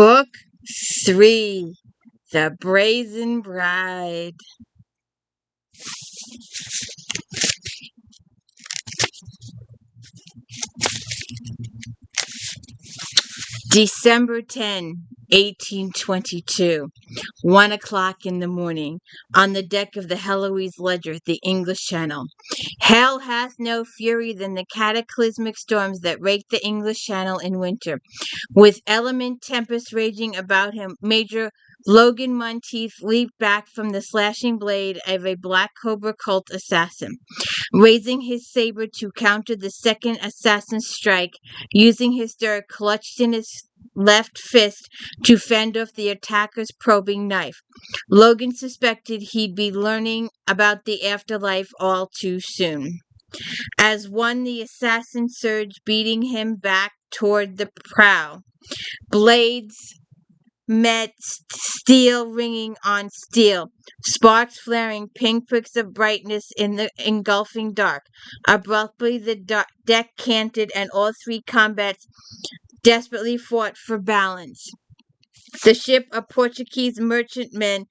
Book 3, The Brazen Bride. December 10, 1822, 1 o'clock in the morning, on the deck of the Heloise Ledger, the English Channel. Hell hath no fury than the cataclysmic storms that rake the English Channel in winter. With element tempest raging about him, Major Logan Monteith leaped back from the slashing blade of a black Cobra cult assassin. Raising his saber to counter the second assassin's strike, using his dirk clutched in his left fist to fend off the attacker's probing knife. Logan suspected he'd be learning about the afterlife all too soon. As one, the assassin surged, beating him back toward the prow. Blades met, steel ringing on steel, sparks flaring, pinpricks of brightness in the engulfing dark. Abruptly the deck canted, and all three combats desperately fought for balance. The ship, a Portuguese merchantman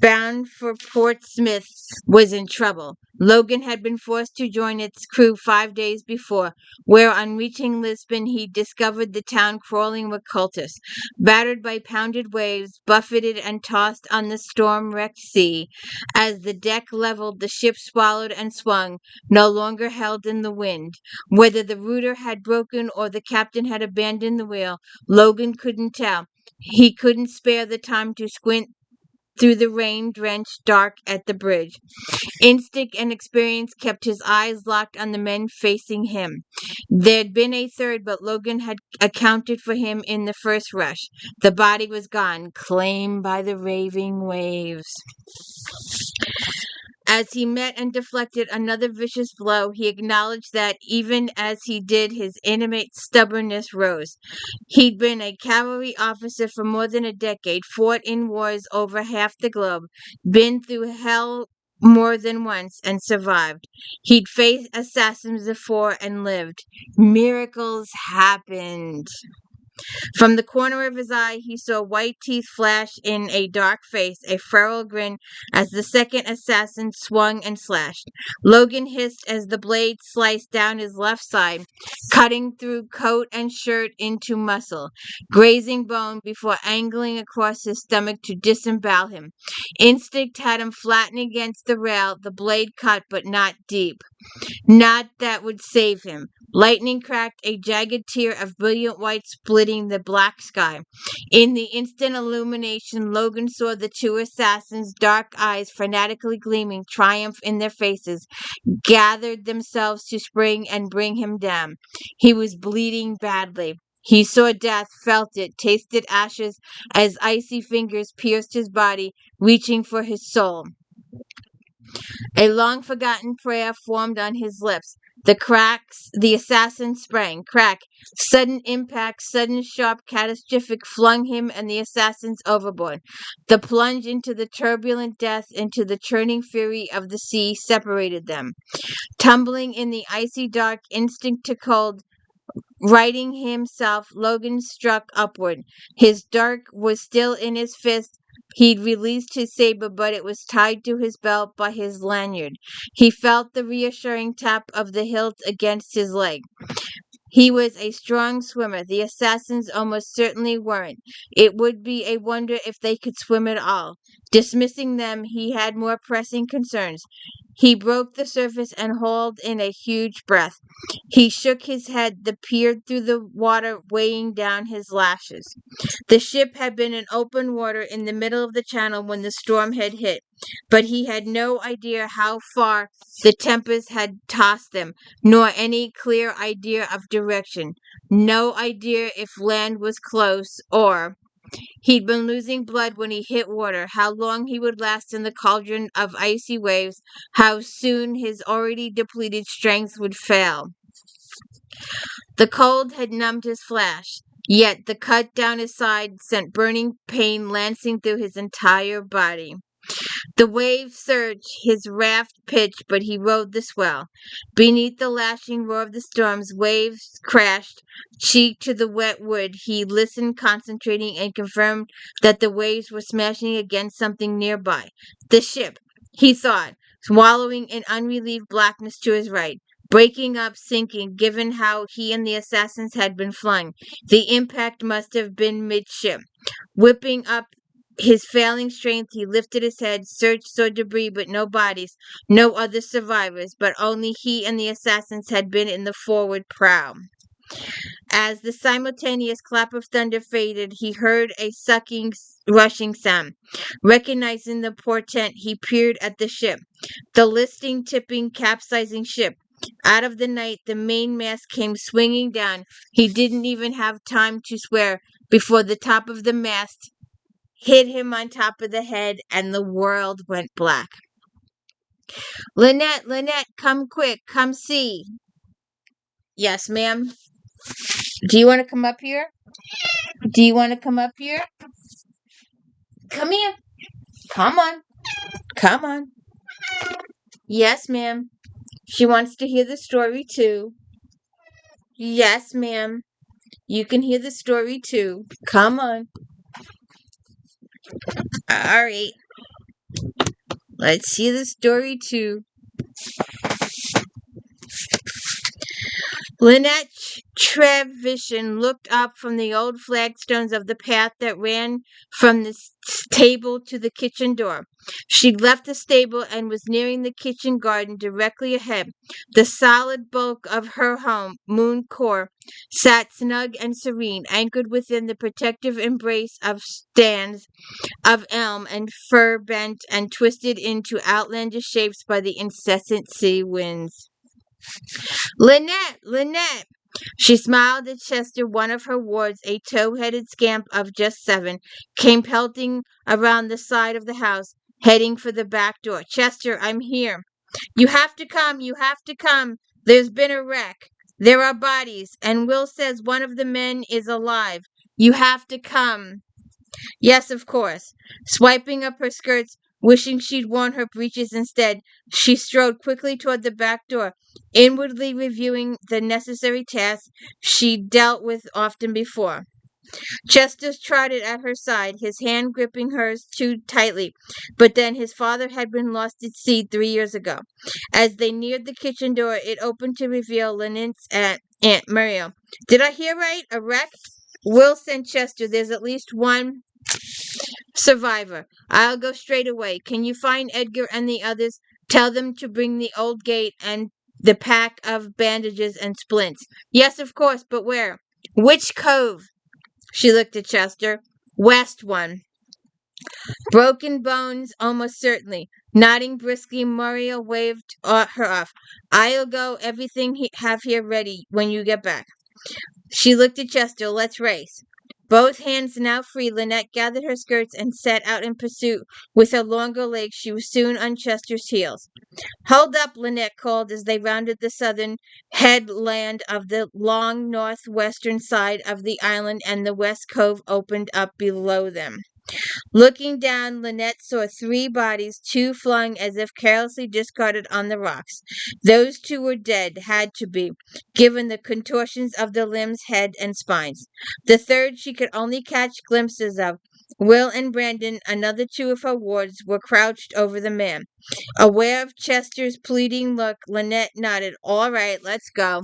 bound for Portsmouth, was in trouble. Logan had been forced to join its crew 5 days before, where on reaching Lisbon he discovered the town crawling with cultists. Battered by pounded waves, buffeted and tossed on the storm-wrecked sea, as the deck leveled, the ship swallowed and swung, no longer held in the wind. Whether the rudder had broken or the captain had abandoned the wheel, Logan couldn't tell. He couldn't spare the time to squint through the rain-drenched dark at the bridge. Instinct and experience kept his eyes locked on the men facing him. There'd been a third, but Logan had accounted for him in the first rush. The body was gone, claimed by the raving waves. As he met and deflected another vicious blow, he acknowledged that even as he did, his intimate stubbornness rose. He'd been a cavalry officer for more than a decade, fought in wars over half the globe, been through hell more than once, and survived. He'd faced assassins before and lived. Miracles happened. From the corner of his eye, he saw white teeth flash in a dark face, a feral grin, as the second assassin swung and slashed. Logan hissed as the blade sliced down his left side, cutting through coat and shirt into muscle, grazing bone before angling across his stomach to disembowel him. Instinct had him flattened against the rail, the blade cut, but not deep. Not that would save him. Lightning cracked, a jagged tear of brilliant white splitting the black sky. In the instant illumination, Logan saw the two assassins, dark eyes fanatically gleaming, triumph in their faces, gathered themselves to spring and bring him down. He was bleeding badly. He saw death, felt it, tasted ashes as icy fingers pierced his body, reaching for his soul. A long-forgotten prayer formed on his lips. The assassin sprang. Crack. Sudden impact, sudden sharp, catastrophic, flung him and the assassins overboard. The plunge into the turbulent death, into the churning fury of the sea, separated them. Tumbling in the icy dark, instinct took hold. Righting himself, Logan struck upward. His dirk was still in his fist. He'd released his saber, but it was tied to his belt by his lanyard. He felt the reassuring tap of the hilt against his leg. He was a strong swimmer. The assassins almost certainly weren't. It would be a wonder if they could swim at all. Dismissing them, he had more pressing concerns. He broke the surface and hauled in a huge breath. He shook his head, peered through the water weighing down his lashes. The ship had been in open water in the middle of the channel when the storm had hit, but he had no idea how far the tempest had tossed them, nor any clear idea of direction. No idea if land was close, or he'd been losing blood when he hit water, how long he would last in the cauldron of icy waves, how soon his already depleted strength would fail. The cold had numbed his flesh, yet the cut down his side sent burning pain lancing through his entire body. The waves surged, his raft pitched, but he rode the swell. Beneath the lashing roar of the storms, waves crashed, cheek to the wet wood. He listened, concentrating, and confirmed that the waves were smashing against something nearby. The ship, he thought, swallowing in unrelieved blackness to his right. Breaking up, sinking, given how he and the assassins had been flung. The impact must have been midship. Whipping up his failing strength, he lifted his head, searched, saw debris, but no bodies, no other survivors, but only he and the assassins had been in the forward prow. As the simultaneous clap of thunder faded, he heard a sucking, rushing sound. Recognizing the portent, he peered at the ship. The listing, tipping, capsizing ship. Out of the night, the mainmast came swinging down. He didn't even have time to swear before the top of the mast hit him on top of the head, and the world went black. Linnet, Linnet, come quick, come see. Yes, ma'am. Do you want to come up here? Do you want to come up here? Come here. Come on. Come on. Yes, ma'am. She wants to hear the story too. Yes, ma'am. You can hear the story too. Come on. All right. Let's hear the story too. Linnet Trevision looked up from the old flagstones of the path that ran from the stable to the kitchen door. She'd left the stable and was nearing the kitchen garden directly ahead. The solid bulk of her home, Moon Core, sat snug and serene, anchored within the protective embrace of stands of elm and fir bent and twisted into outlandish shapes by the incessant sea winds. Linnet, Linnet! She smiled at Chester. One of her wards, a tow-headed scamp of just 7, came pelting around the side of the house, heading for the back door. Chester, I'm here. You have to come, you have to come. There's been a wreck. There are bodies, and Will says one of the men is alive. You have to come. Yes, of course. Swiping up her skirts, wishing she'd worn her breeches instead, she strode quickly toward the back door, inwardly reviewing the necessary tasks she'd dealt with often before. Chester trotted at her side, his hand gripping hers too tightly, but then his father had been lost at sea 3 years ago. As they neared the kitchen door, it opened to reveal Linnet's Aunt Mario. Did I hear right? A wreck? Will sent Chester. There's at least one survivor. I'll go straight away. Can you find Edgar and the others? Tell them to bring the old gate and the pack of bandages and splints. Yes, of course, but where? Which cove? She looked at Chester. West one. Broken bones, almost certainly. Nodding briskly, Mario waved her off. I'll go everything have here ready when you get back. She looked at Chester. Let's race. Both hands now free, Linnet gathered her skirts and set out in pursuit. With her longer legs, she was soon on Chester's heels. Hold up, Linnet called as they rounded the southern headland of the long northwestern side of the island, and the west cove opened up below them. Looking down, Linnet saw 3 bodies, 2 flung as if carelessly discarded on the rocks. Those 2 were dead, had to be, given the contortions of the limbs, head, and spines. The third she could only catch glimpses of. Will and Brandon, another 2 of her wards, were crouched over the man. Aware of Chester's pleading look, Linnet nodded. All right, let's go.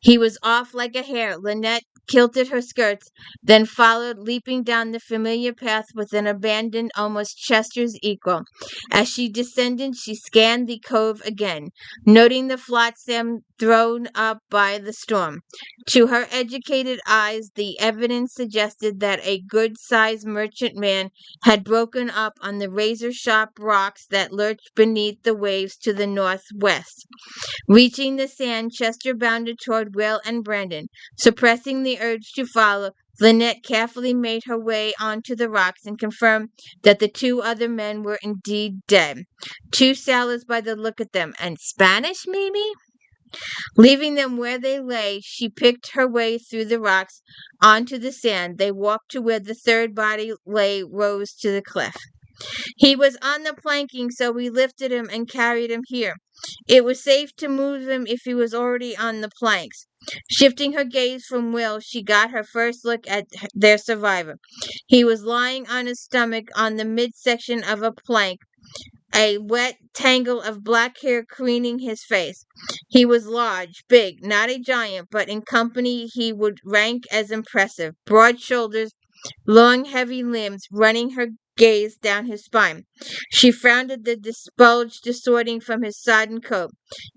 He was off like a hare. Linnet kilted her skirts, then followed, leaping down the familiar path with an abandon almost Chester's equal. As she descended, she scanned the cove again, noting the flotsam thrown up by the storm. To her educated eyes, the evidence suggested that a good-sized merchantman had broken up on the razor-sharp rocks that lurched beneath the waves to the northwest. Reaching the sand, Chester bounded toward Will and Brandon. Suppressing the urge to follow, Linnet carefully made her way onto the rocks and confirmed that the 2 other men were indeed dead. 2 sailors by the look of them, and Spanish, maybe? Leaving them where they lay, she picked her way through the rocks onto the sand. They walked to where the third body lay, rose to the cliff. He was on the planking, so we lifted him and carried him here. It was safe to move him if he was already on the planks. Shifting her gaze from Will, she got her first look at their survivor. He was lying on his stomach on the midsection of a plank, a wet tangle of black hair careening his face. He was large, big, not a giant, but in company he would rank as impressive. Broad shoulders, long heavy limbs, running her gaze down his spine. She frowned at the bulge distorting from his sodden coat.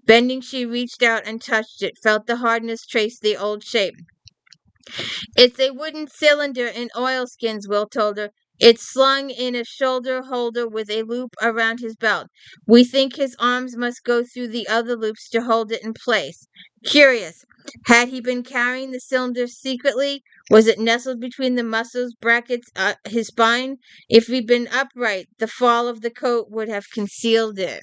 Bending, she reached out and touched it, felt the hardness trace the old shape. It's a wooden cylinder in oilskins, Will told her. It's slung in a shoulder holder with a loop around his belt. We think his arms must go through the other loops to hold it in place. Curious. Had he been carrying the cylinder secretly? Was it nestled between the muscles brackets his spine? If he'd been upright, the fall of the coat would have concealed it.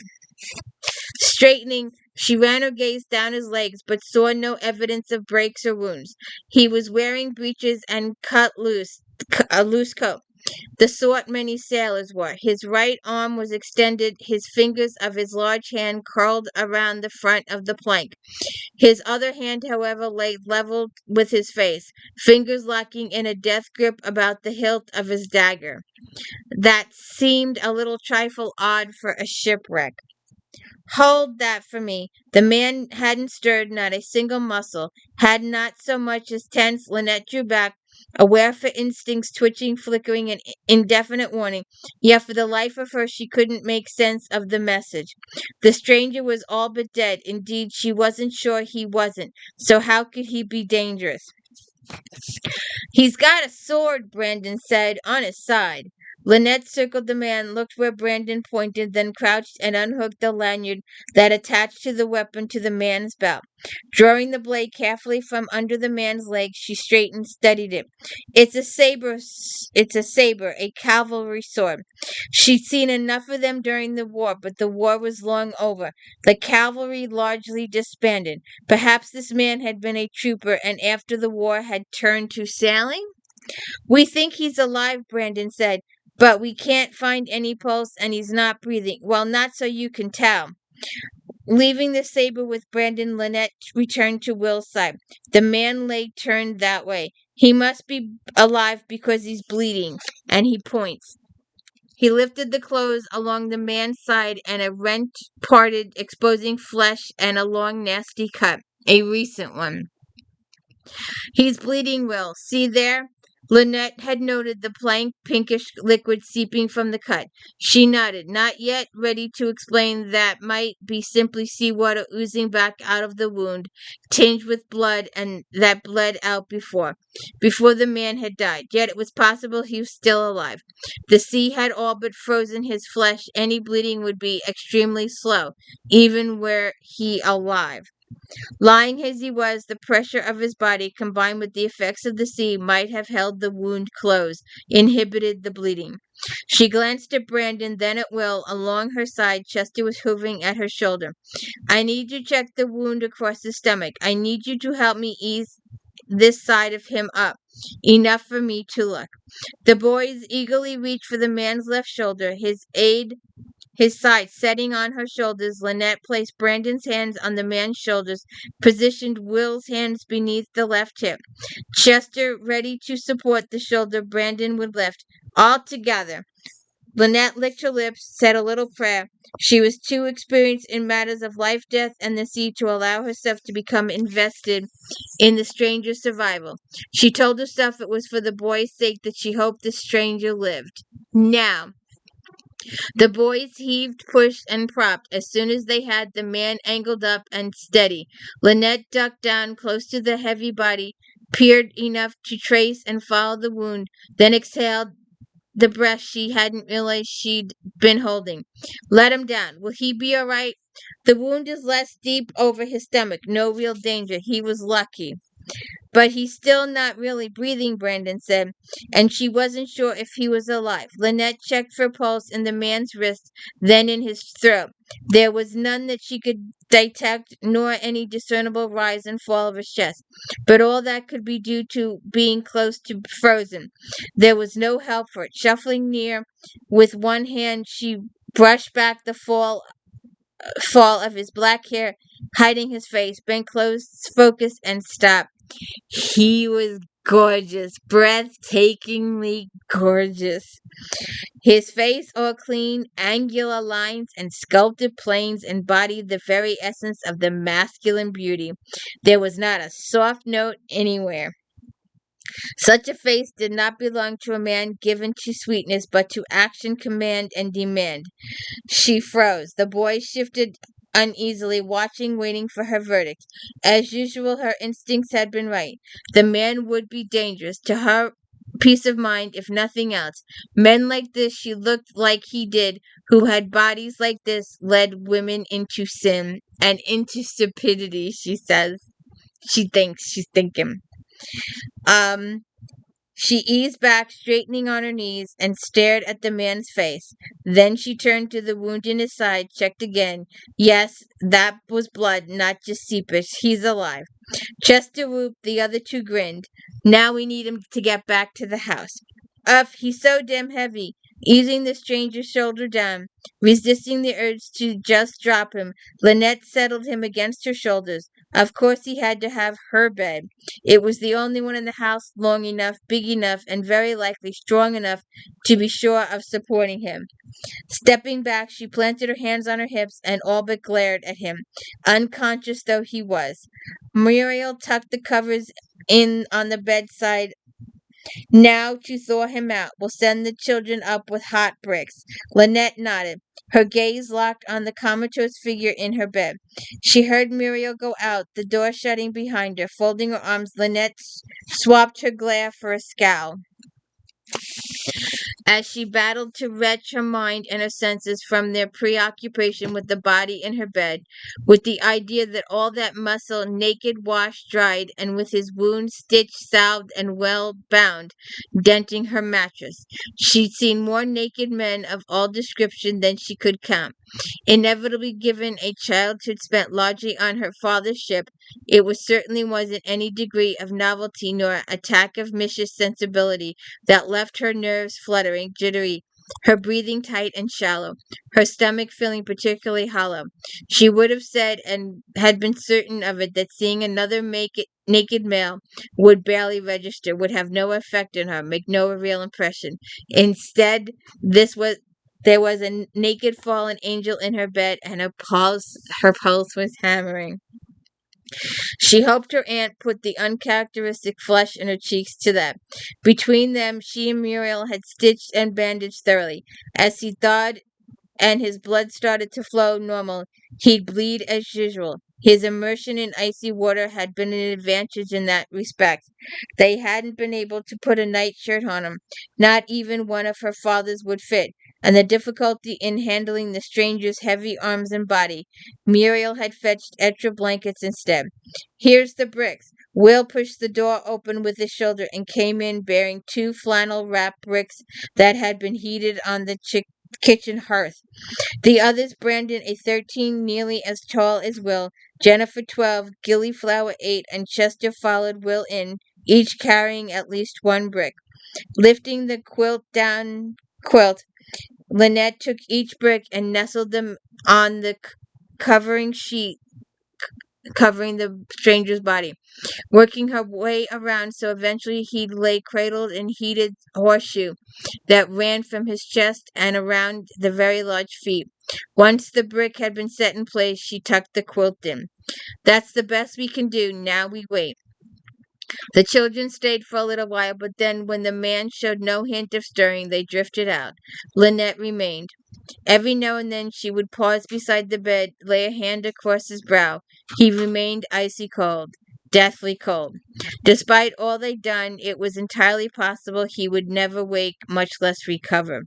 Straightening, she ran her gaze down his legs, but saw no evidence of breaks or wounds. He was wearing breeches and a loose coat, the sort many sailors wore. His right arm was extended, his fingers of his large hand curled around the front of the plank. His other hand, however, lay level with his face, fingers locking in a death grip about the hilt of his dagger. That seemed a little trifle odd for a shipwreck. Hold that for me. The man hadn't stirred, not a single muscle. Had not so much as tensed. Linnet drew back, aware for instincts twitching, flickering, an indefinite warning. Yet for the life of her she couldn't make sense of the message. The stranger was all but dead. Indeed, she wasn't sure he wasn't. So how could he be dangerous? He's got a sword, Brandon said, on his side. Linnet circled the man, looked where Brandon pointed, then crouched and unhooked the lanyard that attached to the weapon to the man's belt. Drawing the blade carefully from under the man's leg, she straightened, steadied it. It's a saber, a cavalry sword. She'd seen enough of them during the war, but the war was long over. The cavalry largely disbanded. Perhaps this man had been a trooper and after the war had turned to sailing? We think he's alive, Brandon said, but we can't find any pulse and he's not breathing. Well, not so you can tell. Leaving the saber with Brandon, Linnet returned to Will's side. The man lay turned that way. He must be alive because he's bleeding, and he points. He lifted the clothes along the man's side and a rent parted, exposing flesh and a long, nasty cut. A recent one. He's bleeding, Will. See there? Linnet had noted the blank, pinkish liquid seeping from the cut. She nodded, not yet ready to explain that might be simply seawater oozing back out of the wound, tinged with blood, and that bled out before the man had died. Yet it was possible he was still alive. The sea had all but frozen his flesh. Any bleeding would be extremely slow, even were he alive. Lying as he was, the pressure of his body, combined with the effects of the sea, might have held the wound closed, inhibited the bleeding. She glanced at Brandon, then at Will. Along her side, Chester was hovering at her shoulder. I need you to check the wound across the stomach. I need you to help me ease this side of him up. Enough for me to look. The boys eagerly reached for the man's left shoulder. His side setting on her shoulders, Linnet placed Brandon's hands on the man's shoulders, positioned Will's hands beneath the left hip. Chester ready to support the shoulder Brandon would lift. All together. Linnet licked her lips, said a little prayer. She was too experienced in matters of life, death, and the sea to allow herself to become invested in the stranger's survival. She told herself it was for the boy's sake that she hoped the stranger lived. Now, the boys heaved, pushed, and propped. As soon as they had the man angled up and steady, Linnet ducked down close to the heavy body, peered enough to trace and follow the wound, then exhaled the breath she hadn't realized she'd been holding. Let him down. Will he be all right? The wound is less deep over his stomach. No real danger. He was lucky. But he's still not really breathing, Brandon said, and she wasn't sure if he was alive. Linnet checked for pulse in the man's wrist, then in his throat. There was none that she could detect, nor any discernible rise and fall of his chest, but all that could be due to being close to frozen. There was no help for it. Shuffling near, with one hand she brushed back the fall of his black hair, hiding his face, bent close, focused, and stopped. He was gorgeous, breathtakingly gorgeous. His face, all clean, angular lines and sculpted planes, embodied the very essence of the masculine beauty. There was not a soft note anywhere. Such a face did not belong to a man given to sweetness, but to action, command, and demand. She froze. The boy shifted uneasily, watching, waiting for her verdict. As usual, her instincts had been right. The man would be dangerous to her peace of mind, if nothing else. Men like this, she looked like he did, who had bodies like this, led women into sin and into stupidity, she says. She thinks, she's thinking. Um, she eased back, straightening on her knees, and stared at the man's face. Then she turned to the wound in his side, checked again. Yes, that was blood, not just seepage. He's alive. Chester whooped, the other two grinned. Now we need him to get back to the house. He's so damn heavy. Easing the stranger's shoulder down, resisting the urge to just drop him, Linnet settled him against her shoulders. Of course he had to have her bed. It was the only one in the house long enough, big enough, and very likely strong enough to be sure of supporting him. Stepping back, she planted her hands on her hips and all but glared at him, unconscious though he was. Muriel tucked the covers in on the bedside now to thaw him out. We'll send the children up with hot bricks. Linnet nodded, her gaze locked on the comatose figure in her bed. She heard Muriel go out, the door shutting behind her. Folding her arms, Linnet swapped her glare for a scowl as she battled to wrench her mind and her senses from their preoccupation with the body in her bed, with the idea that all that muscle, naked, washed, dried, and with his wound stitched, salved, and well bound, denting her mattress. She'd seen more naked men of all description than she could count. Inevitably given a childhood spent largely on her father's ship, it certainly wasn't any degree of novelty nor attack of vicious sensibility that left her nerves fluttering, jittery, her breathing tight and shallow, her stomach feeling particularly hollow. She would have said, and had been certain of it, that seeing another naked male would barely register, would have no effect on her, make no real impression. Instead, there was a naked fallen angel in her bed, and her pulse was hammering. She hoped her aunt put the uncharacteristic flush in her cheeks to that. Between them, she and Muriel had stitched and bandaged thoroughly. As he thawed and his blood started to flow normal, he'd bleed as usual. His immersion in icy water had been an advantage in that respect. They hadn't been able to put a nightshirt on him. Not even one of her father's would fit, and the difficulty in handling the stranger's heavy arms and body. Muriel had fetched extra blankets instead. Here's the bricks. Will pushed the door open with his shoulder and came in bearing two flannel-wrapped bricks that had been heated on the kitchen hearth. The others, Brandon, a 13, nearly as tall as Will, Jennifer, 12, Gillyflower, 8, and Chester followed Will in, each carrying at least one brick. Lifting the quilt, Linnet took each brick and nestled them on the covering sheet covering the stranger's body, working her way around so eventually he'd lay cradled in heated horseshoe that ran from his chest and around the very large feet. Once the brick had been set in place, she tucked the quilt in. That's the best we can do. Now we wait. The children stayed for a little while, but then, when the man showed no hint of stirring, they drifted out. Linnet remained. Every now and then she would pause beside the bed, lay a hand across his brow. He remained icy cold, deathly cold. Despite all they'd done, it was entirely possible he would never wake, much less recover.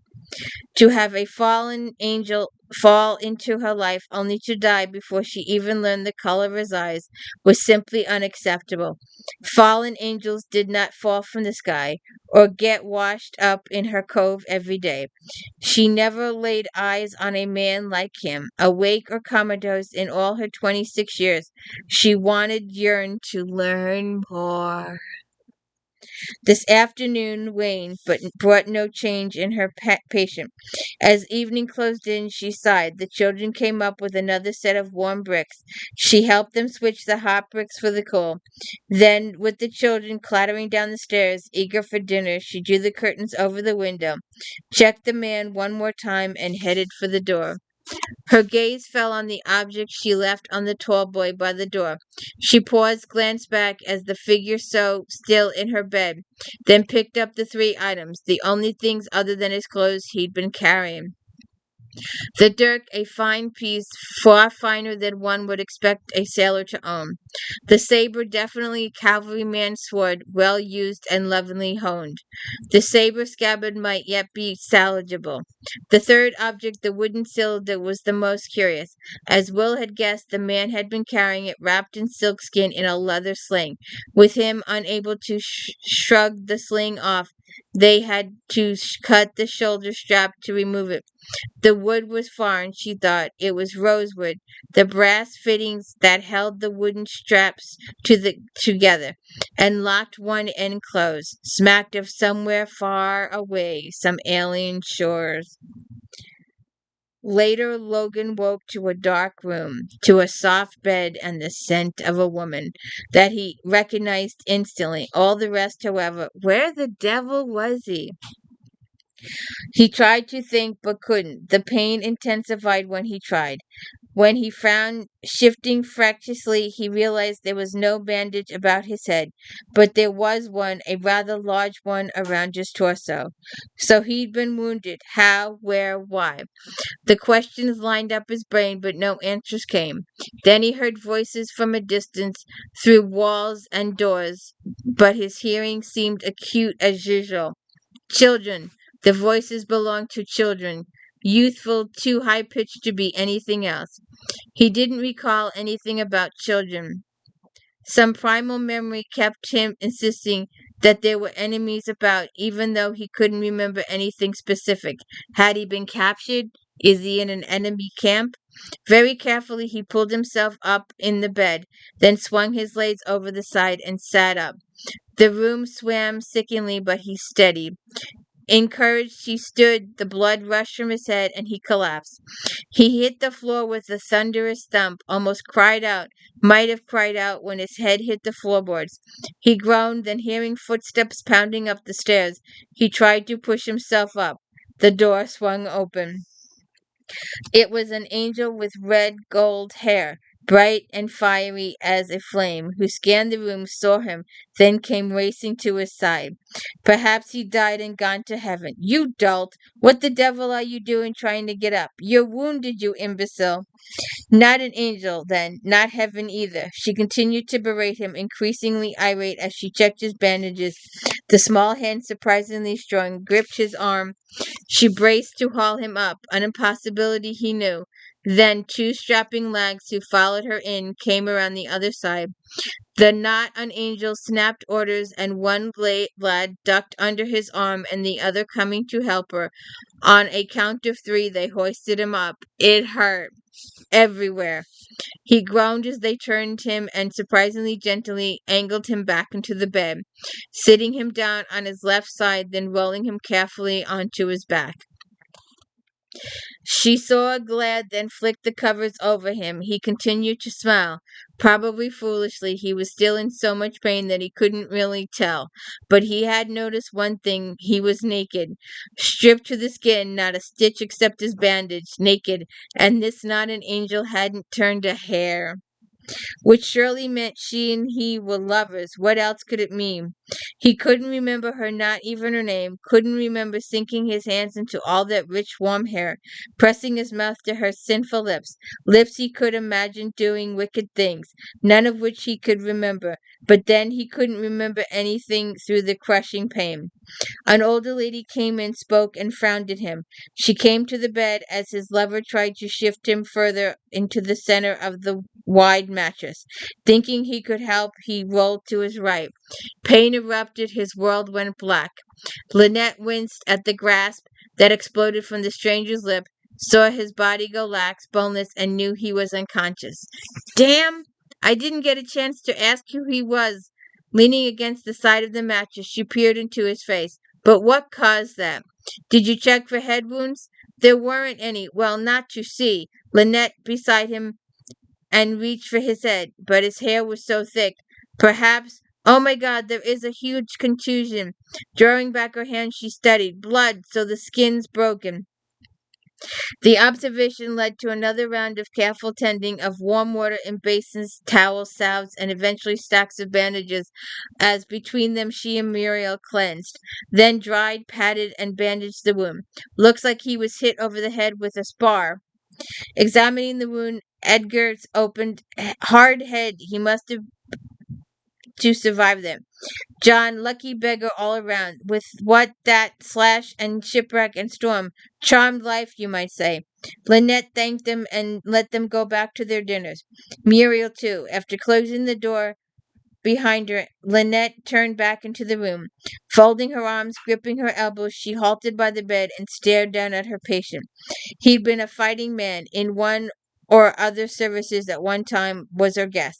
To have a fallen angel fall into her life only to die before she even learned the color of his eyes was simply unacceptable. Fallen angels did not fall from the sky or get washed up in her cove every day. She never laid eyes on a man like him, awake or comatose in all her 26 years. She yearned to learn more. This afternoon waned, but brought no change in her patient. As evening closed in, she sighed. The children came up with another set of warm bricks. She helped them switch the hot bricks for the coal. Then, with the children clattering down the stairs, eager for dinner, she drew the curtains over the window, checked the man one more time, and headed for the door. Her gaze fell on the object she left on the tall boy by the door. She paused, glanced back as the figure so still in her bed, then picked up the three items, the only things other than his clothes he'd been carrying. The dirk, a fine piece, far finer than one would expect a sailor to own. The saber, definitely a cavalryman's sword, well used and lovingly honed. The saber scabbard might yet be salvageable. The third object, the wooden cylinder, was the most curious. As Will had guessed, the man had been carrying it wrapped in silkskin in a leather sling. With him unable to shrug the sling off, they had to cut the shoulder strap to remove it. The wood was foreign, she thought. It was rosewood, the brass fittings that held the wooden straps together, and locked one end closed, smacked of somewhere far away, some alien shores. Later, Logan woke to a dark room, to a soft bed and the scent of a woman that he recognized instantly. All the rest, however, where the devil was he? He tried to think but couldn't. The pain intensified when he tried. When he frowned, shifting fractiously, he realized there was no bandage about his head, but there was one, a rather large one, around his torso. So he'd been wounded. How, where, why? The questions lined up his brain, but no answers came. Then he heard voices from a distance, through walls and doors, but his hearing seemed acute as usual. Children. The voices belonged to children, youthful, too high pitched to be anything else. He didn't recall anything about children. Some primal memory kept him insisting that there were enemies about, even though he couldn't remember anything specific. Had he been captured? Is he in an enemy camp? Very carefully he pulled himself up in the bed, then swung his legs over the side and sat up. The room swam sickeningly, but he steadied. Encouraged, he stood, the blood rushed from his head, and he collapsed. He hit the floor with a thunderous thump, almost cried out, might have cried out when his head hit the floorboards. He groaned, then hearing footsteps pounding up the stairs, he tried to push himself up. The door swung open. It was an angel with red gold hair, bright and fiery as a flame, who scanned the room, saw him, then came racing to his side. Perhaps he died and gone to heaven. You dolt! What the devil are you doing trying to get up? You're wounded, you imbecile! Not an angel, then, not heaven either. She continued to berate him, increasingly irate as she checked his bandages. The small hand, surprisingly strong, gripped his arm. She braced to haul him up, an impossibility he knew. Then two strapping lags who followed her in came around the other side. The not an angel snapped orders, and one lad ducked under his arm, and the other coming to help her. On a count of three, they hoisted him up. It hurt. Everywhere. He groaned as they turned him and surprisingly gently angled him back into the bed, sitting him down on his left side, then rolling him carefully onto his back. She saw a glad, then flicked the covers over him. He continued to smile. Probably foolishly, he was still in so much pain that he couldn't really tell. But he had noticed one thing. He was naked. Stripped to the skin, not a stitch except his bandage. Naked. And this not an angel hadn't turned a hair. Which surely meant she and he were lovers. What else could it mean? He couldn't remember her, not even her name, couldn't remember sinking his hands into all that rich, warm hair, pressing his mouth to her sinful lips, lips he could imagine doing wicked things, none of which he could remember, but then he couldn't remember anything through the crushing pain. An older lady came in, spoke, and frowned at him. She came to the bed as his lover tried to shift him further into the center of the wide mattress. Thinking he could help, he rolled to his right. Pain erupted, his world went black. Linnet winced at the grasp that exploded from the stranger's lip, saw his body go lax, boneless, and knew he was unconscious. Damn! I didn't get a chance to ask who he was. Leaning against the side of the mattress, she peered into his face. But what caused that? Did you check for head wounds? There weren't any. Well, not to see. Linnet beside him and reached for his head, but his hair was so thick. Perhaps. Oh my God, there is a huge contusion. Drawing back her hand, she studied. Blood, so the skin's broken. The observation led to another round of careful tending of warm water in basins, towels, salves, and eventually stacks of bandages, as between them she and Muriel cleansed, then dried, patted, and bandaged the wound. Looks like he was hit over the head with a spar. Examining the wound, Edgar's opened hard head. He must have to survive them. John, lucky beggar all around, with what that slash and shipwreck and storm. Charmed life, you might say. Linnet thanked them and let them go back to their dinners. Muriel, too. After closing the door behind her, Linnet turned back into the room. Folding her arms, gripping her elbows, she halted by the bed and stared down at her patient. He'd been a fighting man in one or other services at one time, was her guess.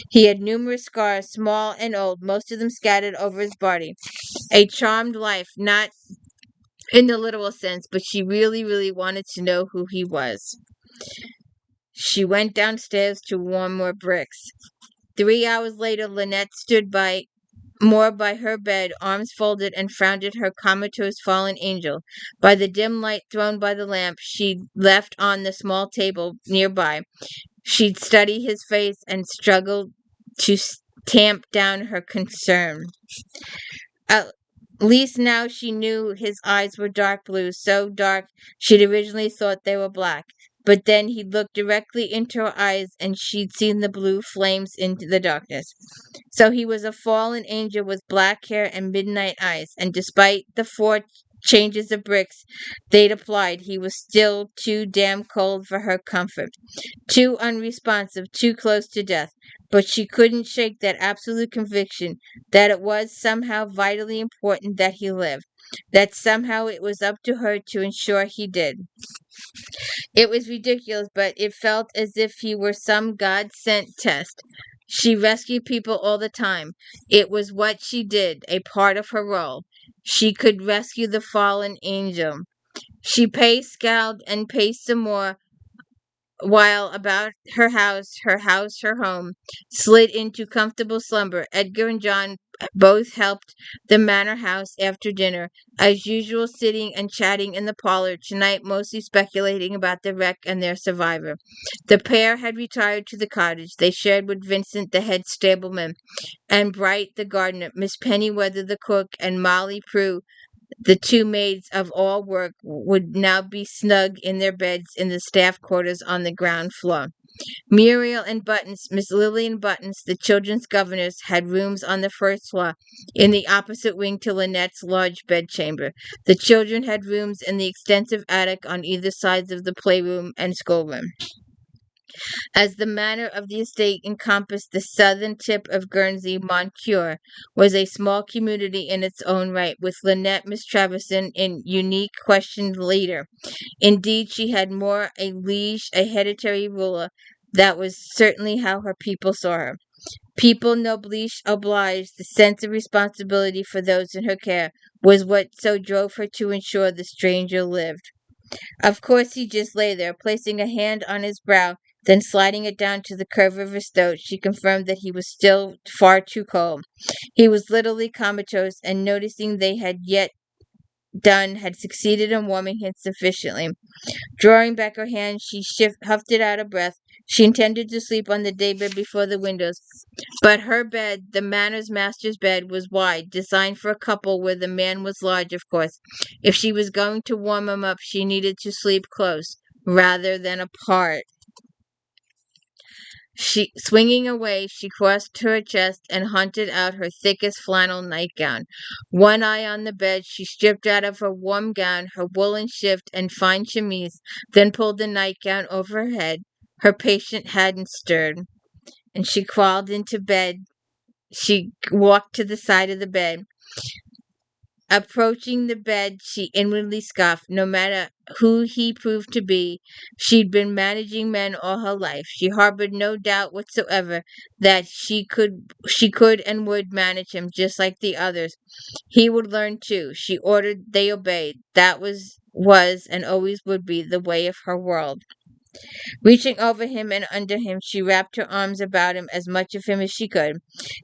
He had numerous scars, small and old, most of them scattered over his body. A charmed life, not in the literal sense, but she really, really wanted to know who he was. She went downstairs to warm more bricks. 3 hours later, Linnet stood by her bed, arms folded, and frowned at her comatose fallen angel. By the dim light thrown by the lamp she'd left on the small table nearby, she'd study his face and struggled to tamp down her concern. At least now she knew his eyes were dark blue, so dark she'd originally thought they were black. But then he'd looked directly into her eyes and she'd seen the blue flames into the darkness. So he was a fallen angel with black hair and midnight eyes, and despite the 4 changes of bricks they'd applied, he was still too damn cold for her comfort, too unresponsive, too close to death. But she couldn't shake that absolute conviction that it was somehow vitally important that he lived, that somehow it was up to her to ensure he did. It was ridiculous, but it felt as if he were some God-sent test. She rescued people all the time. It was what she did, a part of her role. She could rescue the fallen angel. She paced, scowled, and paced some more, while about her home, slid into comfortable slumber. Edgar and John both helped the manor house after dinner, as usual, sitting and chatting in the parlor, tonight mostly speculating about the wreck and their survivor. The pair had retired to the cottage. They shared with Vincent, the head stableman, and Bright, the gardener, Miss Pennyweather, the cook, and Molly Prue, the 2 maids of all work, would now be snug in their beds in the staff quarters on the ground floor. Muriel and Buttons, Miss Lillian Buttons, the children's governess, had rooms on the first floor, in the opposite wing to Lynette's large bedchamber. The children had rooms in the extensive attic on either sides of the playroom and schoolroom. As the manor of the estate encompassed the southern tip of Guernsey, Moncure was a small community in its own right, with Linnet Miss Treverson in unique questioned leader. Indeed, she had more a liege, a hereditary ruler. That was certainly how her people saw her. People noblish obliged, the sense of responsibility for those in her care was what so drove her to ensure the stranger lived. Of course, he just lay there, placing a hand on his brow, then sliding it down to the curve of his throat. She confirmed that he was still far too cold. He was literally comatose, and noticing they had yet done had succeeded in warming him sufficiently. Drawing back her hand, she huffed it out of breath. She intended to sleep on the daybed before the windows, but her bed, the Manor's master's bed, was wide, designed for a couple where the man was large, of course. If she was going to warm him up, she needed to sleep close, rather than apart. Swinging away, she crossed to her chest and hunted out her thickest flannel nightgown. One eye on the bed, she stripped out of her warm gown, her woolen shift, and fine chemise, then pulled the nightgown over her head. Her patient hadn't stirred, and she crawled into bed. She walked to the side of the bed. Approaching the bed, she inwardly scoffed. No matter who he proved to be, she'd been managing men all her life. She harbored no doubt whatsoever that she could and would manage him just like the others. He would learn too. She ordered, they obeyed. That was and always would be the way of her world. Reaching over him and under him, she wrapped her arms about him, as much of him as she could.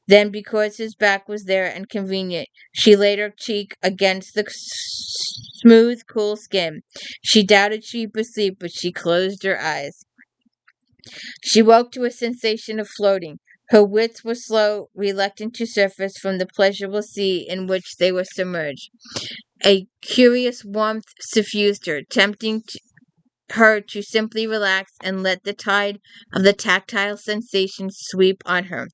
Then, because his back was there and convenient, she laid her cheek against the smooth, cool skin. She doubted she'd be asleep, but she closed her eyes. She woke to a sensation of floating. Her wits were slow, reluctant to surface from the pleasurable sea in which they were submerged. A curious warmth suffused her, tempting her to simply relax and let the tide of the tactile sensations sweep on her.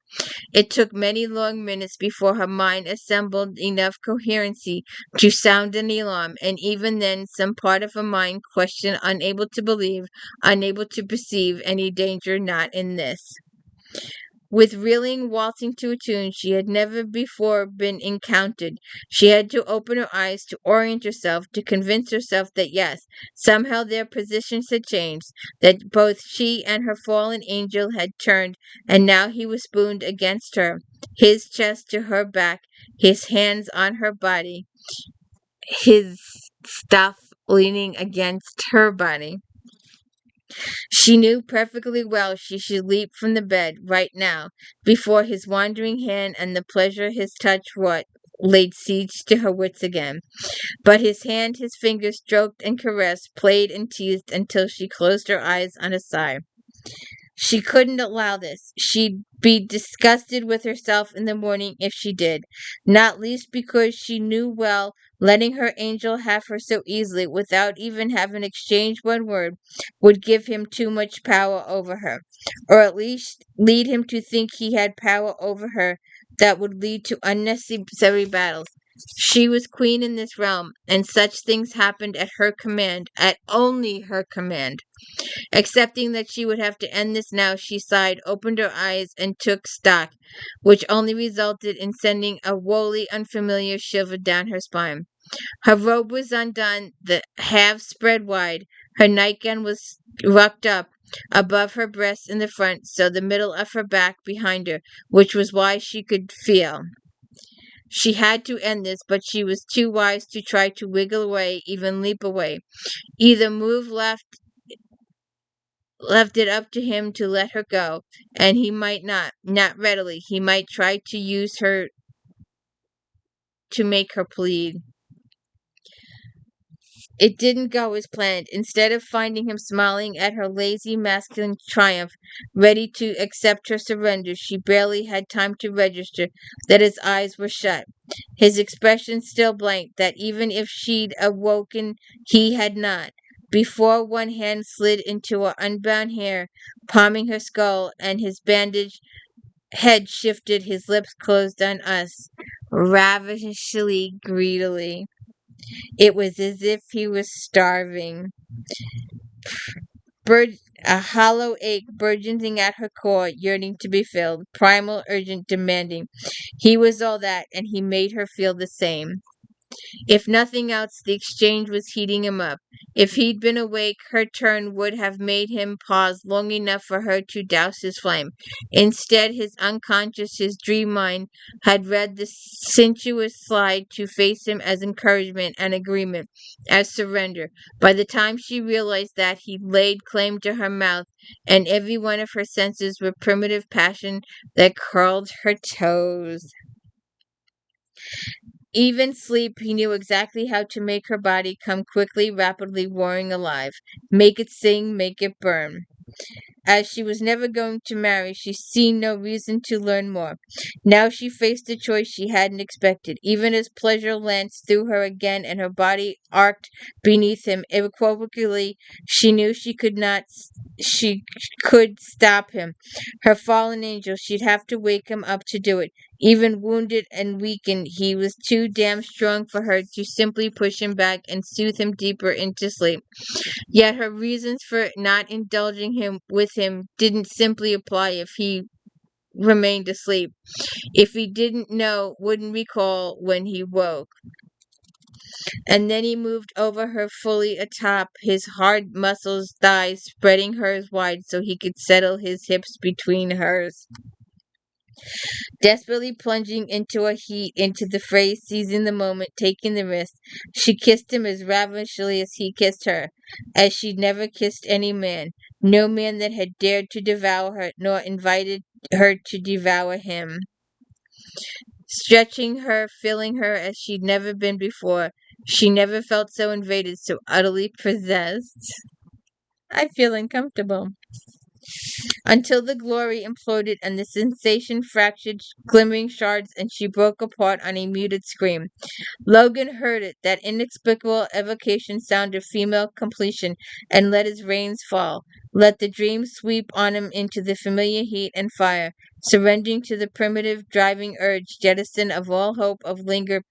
It took many long minutes before her mind assembled enough coherency to sound an alarm, and even then some part of her mind questioned, unable to believe, unable to perceive any danger not in this. With reeling, waltzing to a tune she had never before been encountered, she had to open her eyes, to orient herself, to convince herself that yes, somehow their positions had changed, that both she and her fallen angel had turned, and now he was spooned against her, his chest to her back, his hands on her body, his stuff leaning against her body. She knew perfectly well she should leap from the bed right now, before his wandering hand and the pleasure his touch wrought laid siege to her wits again. But his hand, his fingers stroked and caressed, played and teased until she closed her eyes on a sigh. She couldn't allow this. She'd be disgusted with herself in the morning if she did, not least because she knew well letting her angel have her so easily, without even having exchanged one word, would give him too much power over her, or at least lead him to think he had power over her that would lead to unnecessary battles. She was queen in this realm, and such things happened at her command, at only her command. Accepting that she would have to end this now, she sighed, opened her eyes, and took stock, which only resulted in sending a wholly unfamiliar shiver down her spine. Her robe was undone, the halves spread wide. Her nightgown was rucked up above her breasts in the front, so the middle of her back behind her, which was why she could feel. She had to end this, but she was too wise to try to wiggle away, even leap away. Either move left it up to him to let her go, and he might not readily. He might try to use her to make her plead. It didn't go as planned. Instead of finding him smiling at her lazy masculine triumph, ready to accept her surrender, she barely had time to register that his eyes were shut, his expression still blank, that even if she'd awoken, he had not. Before one hand slid into her unbound hair, palming her skull, and his bandaged head shifted, his lips closed on us, ravishingly greedily. It was as if he was starving. A hollow ache burgeoning at her core, yearning to be filled, primal, urgent, demanding. He was all that, and he made her feel the same. If nothing else, the exchange was heating him up. If he'd been awake, her turn would have made him pause long enough for her to douse his flame. Instead, his unconscious, his dream mind, had read the sensuous slide to face him as encouragement and agreement, as surrender. By the time she realized that, he'd laid claim to her mouth, and every one of her senses with primitive passion that curled her toes. Even sleep, he knew exactly how to make her body come quickly, rapidly roaring alive. Make it sing, make it burn. As she was never going to marry, she seen no reason to learn more. Now she faced a choice she hadn't expected. Even as pleasure lanced through her again and her body arced beneath him irrevocably, she knew she could stop him. Her fallen angel, she'd have to wake him up to do it. Even wounded and weakened, he was too damn strong for her to simply push him back and soothe him deeper into sleep. Yet her reasons for not indulging him didn't simply apply if he remained asleep. If he didn't know, wouldn't recall when he woke. And then he moved over her fully atop his hard muscles thighs, spreading hers wide so he could settle his hips between hers. Desperately plunging into the fray, seizing the moment, taking the risk, she kissed him as ravenously as he kissed her, as she'd never kissed any man. No man that had dared to devour her, nor invited her to devour him. Stretching her, filling her as she'd never been before. She never felt so invaded, so utterly possessed. I feel uncomfortable. Until the glory imploded and the sensation fractured glimmering shards and she broke apart on a muted scream. Logan heard it, that inexplicable evocation sound of female completion, and let his reins fall. Let the dream sweep on him into the familiar heat and fire, surrendering to the primitive driving urge, jettison of all hope of linger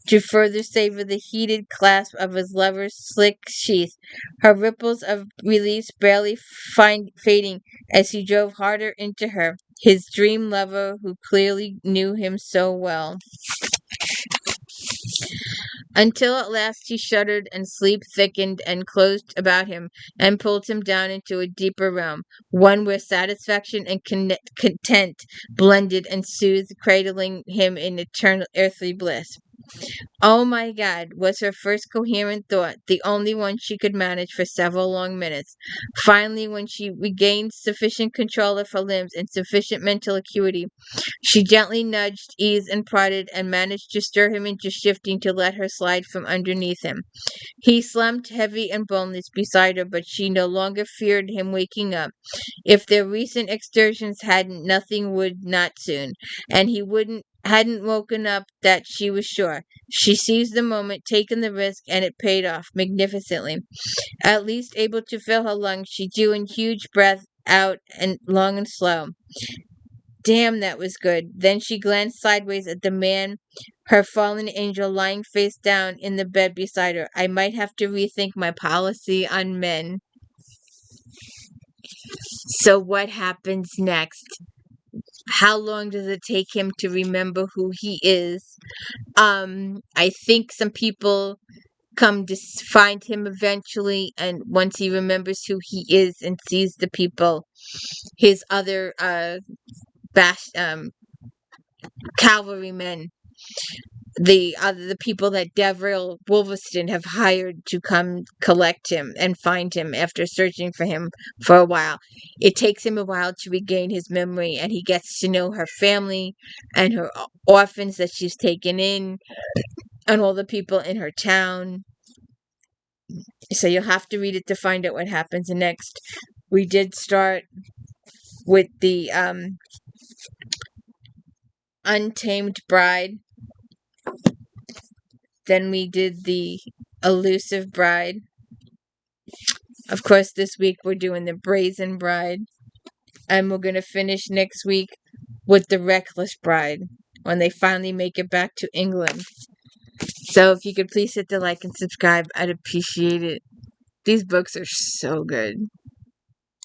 to further savor the heated clasp of his lover's slick sheath, her ripples of release barely fading as he drove harder into her, his dream lover who clearly knew him so well. Until at last he shuddered and sleep thickened and closed about him and pulled him down into a deeper realm, one where satisfaction and content blended and soothed, cradling him in eternal earthly bliss. Oh my God, was her first coherent thought, the only one she could manage for several long minutes. Finally, when she regained sufficient control of her limbs and sufficient mental acuity, she gently nudged, eased, and prodded, and managed to stir him into shifting to let her slide from underneath him. He slumped heavy and boneless beside her, but she no longer feared him waking up. If their recent excursions hadn't, nothing would not soon, and he hadn't woken up, that she was sure. She seized the moment, taken the risk, and it paid off magnificently. At least able to fill her lungs, she drew in huge breath out and long and slow. Damn, that was good. Then she glanced sideways at the man, her fallen angel, lying face down in the bed beside her. I might have to rethink my policy on men. So what happens next? How long does it take him to remember who he is? I think some people come to find him eventually, and once he remembers who he is and sees the people, his other cavalrymen, the people that Devril Wolverston have hired to come collect him and find him after searching for him for a while. It takes him a while to regain his memory, and he gets to know her family and her orphans that she's taken in and all the people in her town. So you'll have to read it to find out what happens next. We did start with the Untamed Bride. Then we did the Elusive Bride. Of course, this week we're doing the Brazen Bride. And we're going to finish next week with the Reckless Bride when they finally make it back to England. So if you could please hit the like and subscribe, I'd appreciate it. These books are so good.